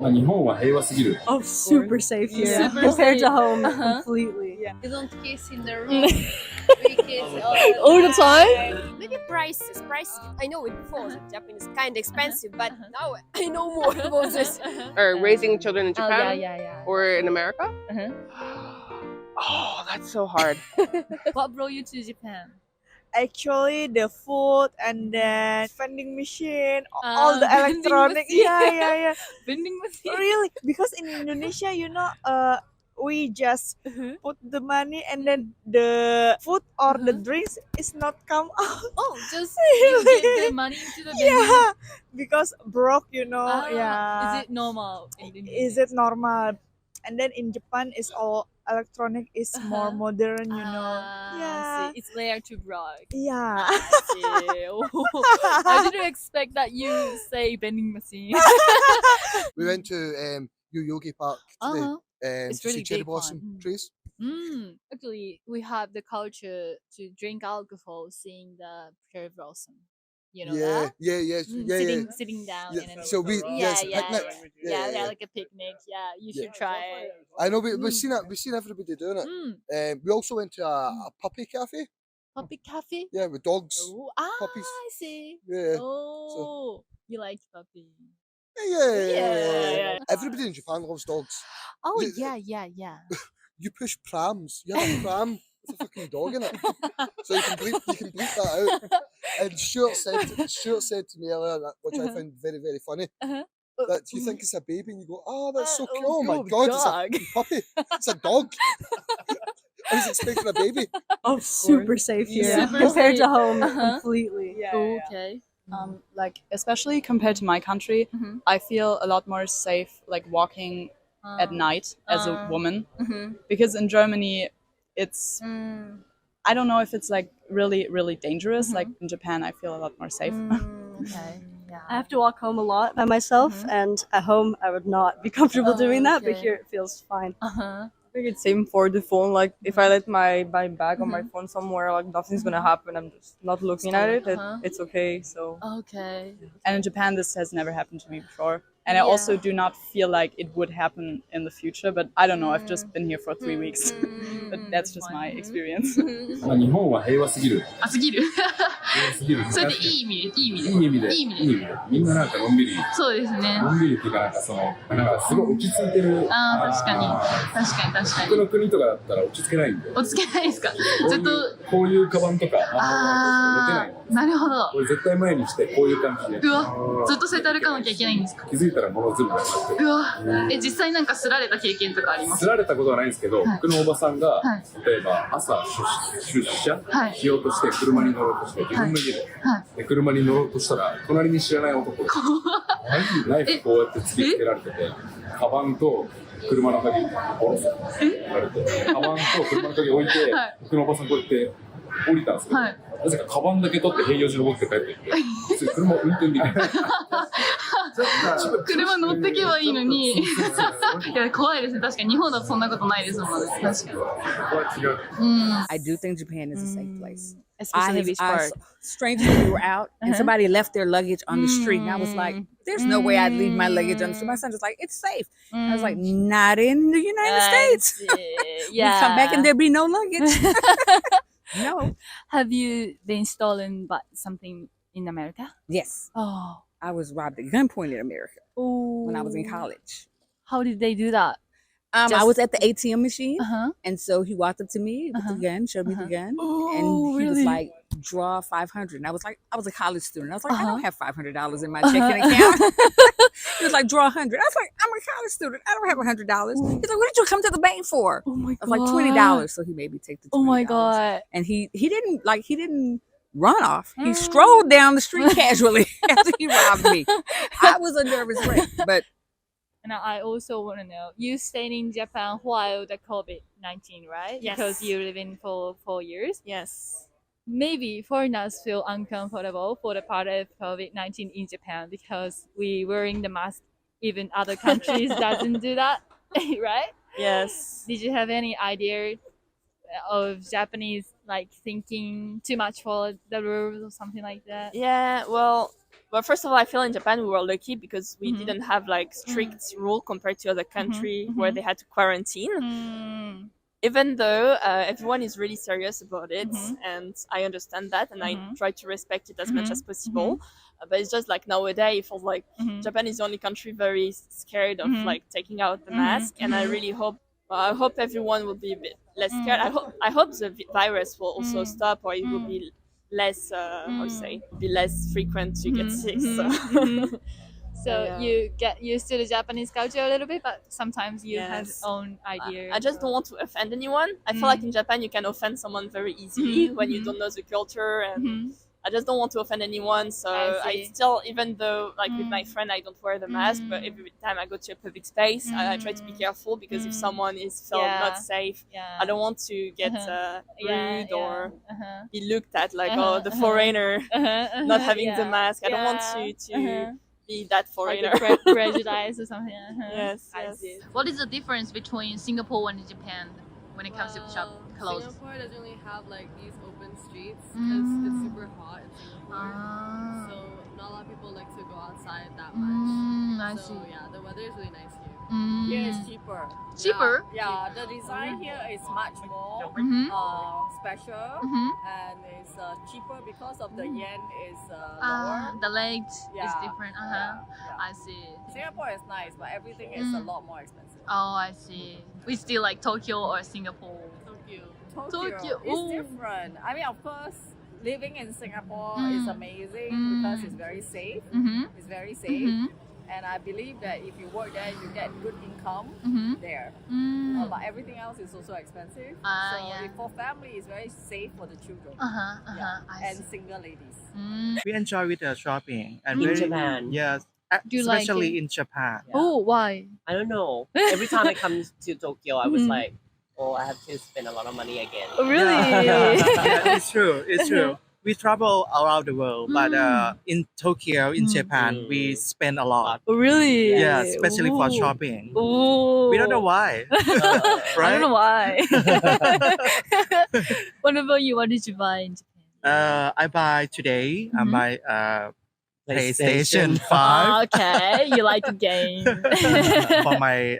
日本は平和すぎる。 Oh, super safe here Super compared safe. to home completely. You don't kiss in the room. We kiss All the time? Maybe prices. I know it before. Japan is kind of expensive, but now I know more about this. Or raising children in Japan yeah. or in America? Uh-huh. Oh, that's so hard. What brought you to Japan? Actually, the food and then vending machine, all the vending electronic. machine. Yeah. Vending machine. Really? Because in Indonesia, we just put the money and then the food or the drinks is not come out. Oh, just you give the money to the vending. Yeah, because broke, Ah, yeah. Is it normal in Indonesia? Is it normal? And then in Japan, is all electronic, is more modern, Ah, Yeah. see, it's layer to broad. Yeah. See. Oh, I didn't expect that you say vending machine. We went to Yoyogi Park today It's to see really cherry big blossom one. trees. Actually, we have the culture to drink alcohol seeing the cherry blossom. You know that? Yeah. Sitting down. Yeah, And then so we- yeah, it's a yeah, picnic. yeah, Yeah. like a picnic. Yeah, you should try it. I know, we've seen it. We've seen everybody doing it. We also went to a puppy cafe. Puppy cafe. Yeah, with dogs. Oh, puppies. I see. Yeah. Oh, you like puppy? Yeah. Everybody in Japan loves dogs. Oh, The- yeah. You push prams. You have a pram with a fucking dog in it, so you can bleep that out. And Stuart said to me earlier, which I found very, very funny, that you think it's a baby and you go, "Oh, that's so cute! Oh my god, it's a fucking puppy! It's a dog!" I was expecting a baby. Oh, super safe here Super compared to safe. home completely. Okay. Like especially compared to my country, I feel a lot more safe like walking at night as a woman, because in Germany it's I don't know if it's like really dangerous. Like in Japan I feel a lot more safe. Okay. Yeah. I have to walk home a lot by myself, and at home I would not be comfortable doing that, but okay. here it feels fine. Uh-huh. I think it's same for the phone. Like if I let my bag or my phone somewhere, like nothing's gonna happen. I'm just not looking at it. It's okay. So Okay. And in Japan this has never happened to me before. And I also do not feel like it would happen in the future, but I don't know, I've just been here for 3 weeks. But that's just my experience. 日本は平和すぎる。あ、すぎる。平和すぎる。それでいい意味で、いい意味で。いい意味で。いい意味で。いい意味で。みんななんかのんびり。そうですね。のんびりっていうかなんかすごい落ち着いてる。ああ、確かに。僕の国とかだったら落ち着けないんで。落ち着けないですか。ずっと。こういうカバンとか持てあないの。あ、なるほど。これ絶対前にしてこういう感じで。うわ、ずっとセタ歩かなきゃいけないんですか。気づいたら物全部なくなってる。うわ、実際なんかすられた経験とかありますすられたことはないんですけど、僕のおばさんが、はい例えば朝出社はいしようとして車に乗ろうとして、自分の家で、はいで車に乗ろうとしたら隣に知らない男がナイフこうやって突きつけられてて、カバンと車の鍵下ろすって言われて、カバンと車の鍵置いて、はい僕のおばさんこうやって降りたんですけど、はいなぜかカバンだけ取って平洋寺登って帰ってきて、車運転できない。車乗ってけばいいのに。いや、怖いですね。確かに日本だとそんなことないですもんね。確かに。I do think Japan is a safe place. Especially beach park. Strangely, we were out and somebody left their luggage on the street, and I was like, "There's no way I'd leave my luggage on the street." My son was like, "It's safe." I was like, "Not in the United States. Yeah. We come back and there'd be no luggage." No. Have you been stolen by something in America? Yes, Oh. I was robbed at gunpoint in America when I was in college. How did they do that? I Just- was at the ATM machine, Uh-huh. and so he walked up to me with the gun, showed me the gun, Oh, and he really? was like, "Draw 500." And I was like, I was a college student. I was like, I don't have $500 in my checking account. He was like, "Draw 100." I was like, I'm a college student. I don't have $100. He's like, "What did you come to the bank for?" Oh my I god. was like, $20. So he made me take the $20. Oh my god. And he didn't run off. He strolled down the street casually after he robbed me. I was a nervous wreck, but And I also want to know, you stayed in Japan while the COVID-19, right? Yes. Because you live in for 4 years. Yes. Maybe foreigners feel uncomfortable for the part of COVID-19 in Japan because we wearing the mask. Even other countries doesn't do that, right? Yes. Did you have any idea of Japanese like thinking too much for the rules or something like that? Yeah, well, Well, first of all, I feel in Japan we were lucky because we didn't have like strict rule compared to other country where they had to quarantine. Even though everyone is really serious about it, and I understand that, and I try to respect it as much as possible. But it's just like nowadays, it feels like Japan is the only country very scared of like taking out the mask, and I really hope. I hope everyone will be a bit less scared. I hope the virus will also stop, or it will be less be less frequent to get sick. So Yeah. you get used to the Japanese culture a little bit, but sometimes you have Yes. your own ideas. I just don't want to offend anyone. I feel like in Japan you can offend someone very easily when you don't know the culture, and I just don't want to offend anyone. So I I see. still, even though like with my friend I don't wear the mask, but every time I go to a public space, I try to be careful because if someone is felt not safe, I don't want to get rude or be looked at like the foreigner not having the mask. I don't want to be that foreigner. Like a prejudice or something. Yes, I yes. see. What is the difference between Singapore and Japan when it comes to shop clothes? Singapore doesn't really have like these open streets because it's super hot in Singapore. So not a lot of people like to go outside that much. I So see. yeah, the weather is really nice here. Here is cheaper. Cheaper? Yeah, the design here is much more special and it's cheaper because of the yen is lower. The rate is Yeah, different. yeah. I see. Singapore is nice, but everything is a lot more expensive. Oh, I see. We still like Tokyo or Singapore. Tokyo is Ooh. different. I mean, of course, living in Singapore is amazing because it's very safe. It's very safe. And I believe that if you work there, you get good income there. But everything else is also expensive. So if for family, it's very safe for the children. And single ladies. We enjoy with the shopping and In very, Japan? Yes, Do you like especially it? in Japan. Oh, why? I don't know. Every time I come to Tokyo, I was like, oh, I have to spend a lot of money again. Oh, really? Yeah, it's true. It's true. We travel around the world, but in Tokyo, in Japan, we spend a lot. Oh, really? Yeah, especially for shopping. Oh. We don't know why. I don't know why. What about you? What did you buy in Japan? I buy today. I buy PlayStation 5 Okay, you like the game. for my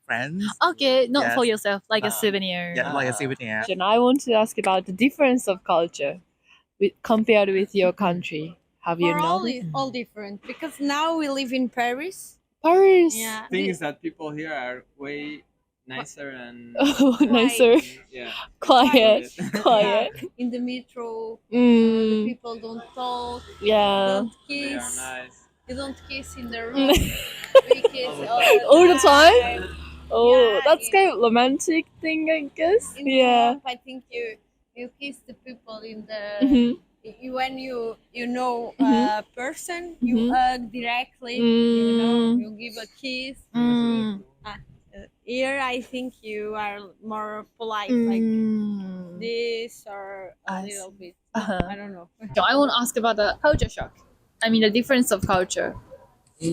friends. Okay, not Yes. for yourself, like a souvenir. Yeah, like a souvenir. And I want to ask about the difference of culture compared with your country. Have you We're noticed? all different because now we live in Paris. Paris. Yeah. Thing is that people here are way nicer and Nicer. yeah, Quiet. Quiet. In the metro, Mm. the people don't talk. Yeah. Don't They are kiss. nice. You don't kiss in the room. We kiss All the time? Oh, Yeah, that's kind of romantic thing, I guess. In Yeah. Europe, I think you kiss the people in the Mhm. when you know a person, you hug directly. You know, you give a kiss. Here, I think you are more polite, like this or a little bit. I don't know. So I want to ask about the culture shock. I mean, the difference of culture. C'est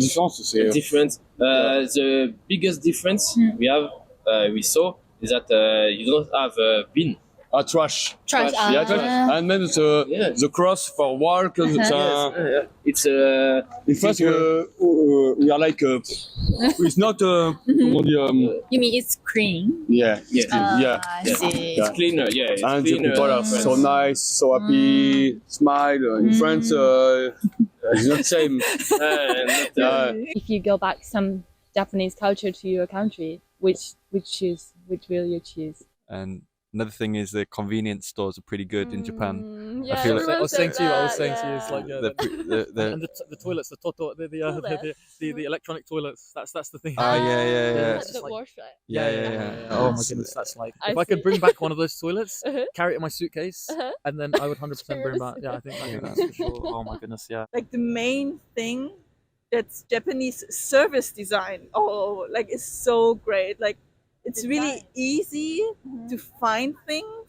différent. C'est different. The biggest difference we saw is that you don't have bin. Trash. Trash. Yeah, trash. And then the cross for work. It's in France, we are like it's not. Comment dire, You mean it's clean? yeah. Yes. Yeah. I see. It's cleaner. Yeah. It's And the cleaner. people are so nice, so happy, smile. In France, it's not same. If you go back some Japanese culture to your country, which will you choose? And another thing is the convenience stores are pretty good in Japan. yeah, I feel everyone like said I was saying to you, it's like the the toilets, the toto, the electronic toilets. That's the thing. yeah. It's just like- Yeah. Oh my goodness, that's like I if I could see. bring back one of those toilets, Uh-huh. carry it in my suitcase, and then I would 100% bring back. Yeah, I think that's for sure. Oh my goodness, yeah. Like the main thing that's Japanese service design. Oh, like it's so great. Like it's really easy to find things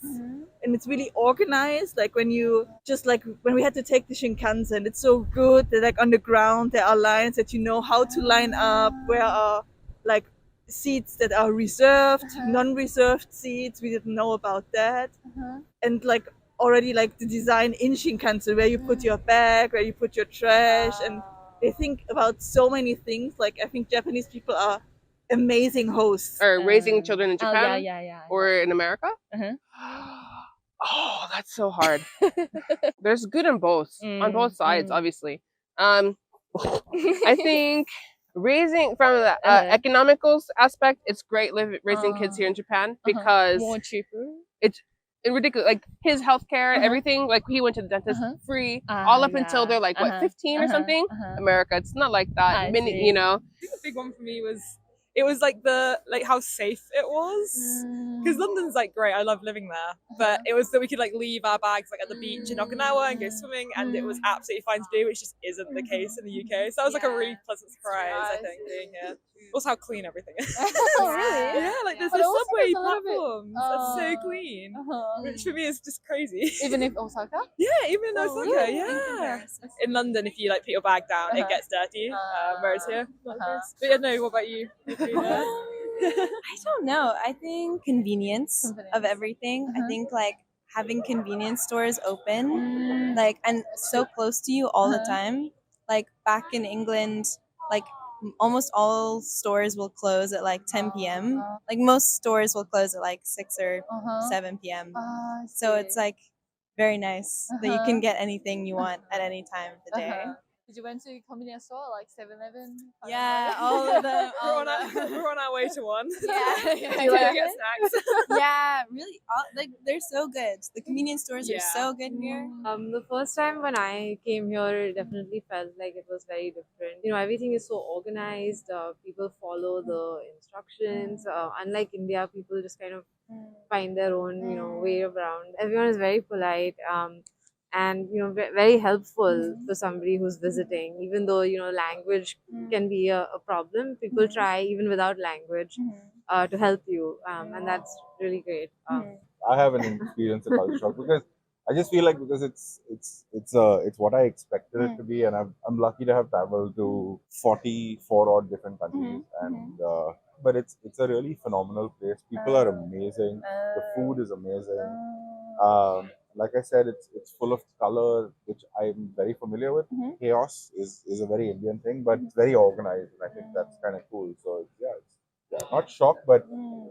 and it's really organized. Like when we had to take the Shinkansen, it's so good. They're like on the ground, there are lines that you know how to line up, where are like seats that are reserved, non-reserved seats. We didn't know about that. And like already like the design in Shinkansen, where you put your bag, where you put your trash, and they think about so many things. Like I think Japanese people are amazing hosts. Or raising children in Japan? yeah. Or in America? Oh, that's so hard. There's good on both sides, obviously. I think raising from the economical aspect, it's great raising kids here in Japan because more cheaper. It's ridiculous. Like his healthcare, everything. Like he went to the dentist free, all up until they're like what 15 or something. America, it's not like that. You know. I think the big one for me was like how safe it was, because London's like great, I love living there, but it was that we could like leave our bags like at the beach in Okinawa and go swimming, and it was absolutely fine to do, which just isn't the case in the UK. So that was like a really pleasant surprise, I think, being here. Also how clean everything is. Oh, really? Yeah, like there's But the also subway there's a little bit- platforms that's so clean, which for me is just crazy. Even if Osaka? Yeah, even in Osaka, really? yeah. In London, if you like put your bag down, it gets dirty, whereas here, not the case. But yeah, no, what about you? I don't know. I think convenience of everything. I think like having convenience stores open, like and so close to you all the time. Like back in England, like almost all stores will close at like 10 p.m. Like most stores will close at like 6 or 7 p.m. So it's like very nice that you can get anything you want at any time of the day. Did you went to a convenience store like 7-Eleven? Yeah, all of them. We're on our way to one. Yeah. Do you like to get snacks? Yeah, really. Like they're so good. The convenience stores are so good here. The first time when I came here, it definitely felt like it was very different. You know, everything is so organized. People follow the instructions. Unlike India, people just kind of find their own, way around. Everyone is very polite. And very helpful to somebody who's visiting, even though language can be a problem. People try even without language to help you, and that's really great. I haven't experienced a culture shock because I just feel like because it's what I expected it to be, and I'm lucky to have traveled to 44 odd different countries, and but it's a really phenomenal place. People are amazing. The food is amazing. Like I said, it's full of color, which I'm very familiar with. Chaos is a very Indian thing, but it's very organized, and I think that's kind of cool. So it's not shocked, but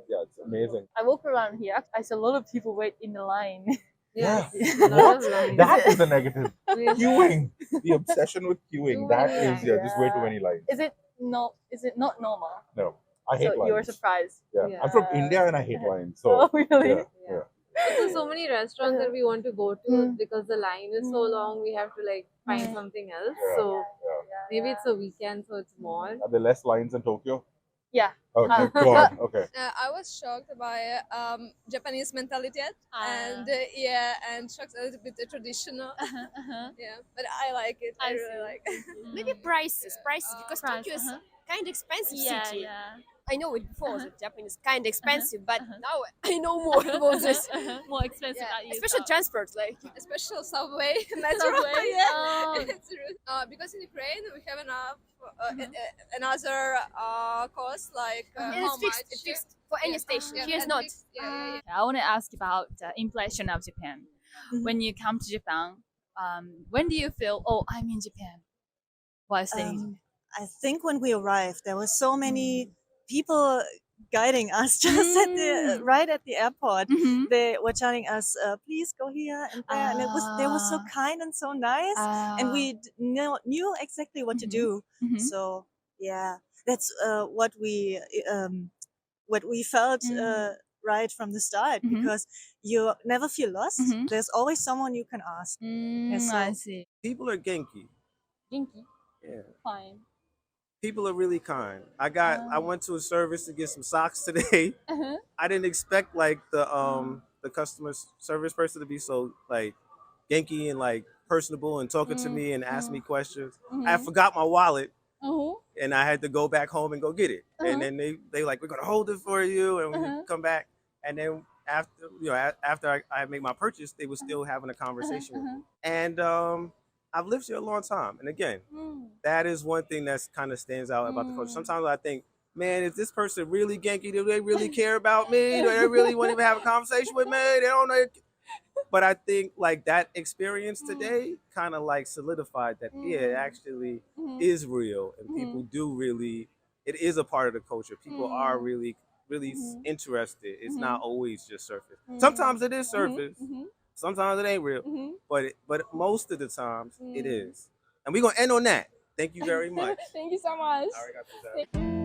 yeah, it's amazing. I walk around here. I see a lot of people wait in the line. Yeah. A lot of What? lines. That is the negative. Really? Queuing. The obsession with queuing. That is just way too many lines. Is it not normal? No. I hate So lines. you were surprised. Yeah. I'm from India and I hate lines. So Oh, really? Yeah. There's so many restaurants that we want to go to because the line is so long. We have to like find something else. So maybe it's a weekend, so it's more. Are there less lines in Tokyo? Yeah. Okay, go on. Okay. I was shocked by Japanese mentality and and shocked a little bit the traditional. Yeah, but I like it. I really like it. Maybe prices because Tokyo is kind of expensive city. I know it before that Japan is kind of expensive, but now I know more about this. More expensive than you especially thought. transport, like Especially subway, metro. Subway? Yeah, Oh. it's true. Because in Ukraine we have enough another cost like And how it's fixed. much? It's fixed for any station. Yeah, Here's and not. fixed. Yeah. I want to ask about the impression of Japan. When you come to Japan, when do you feel, oh, I'm in Japan? While staying in Japan? I think when we arrived, there were so many people guiding us just right at the airport. They were telling us, please go here and there, and they were so kind and so nice, and we knew exactly what to do. So yeah, that's what we felt right from the start, because you never feel lost. There's always someone you can ask. And so- I see. People are genki. Genki? Yeah. Fine. People are really kind. I went to a service to get some socks today. I didn't expect like the customer service person to be so like genki and like personable and talking to me and ask me questions. I forgot my wallet and I had to go back home and go get it. And then they like, we're gonna hold it for you and we come back. And then after I made my purchase, they were still having a conversation with me. And I've lived here a long time. And again, that is one thing that's kind of stands out about the culture. Sometimes I think, man, is this person really genki? Do they really care about me? Do they really want to even have a conversation with me? They don't know. But I think like that experience today kind of like solidified that it actually is real, and people do really. It is a part of the culture. People are really interested. It's not always just surface. Sometimes it is surface. Sometimes it ain't real. But most of the times it is. And we're gonna end on that. Thank you very much. Thank you so much. All right,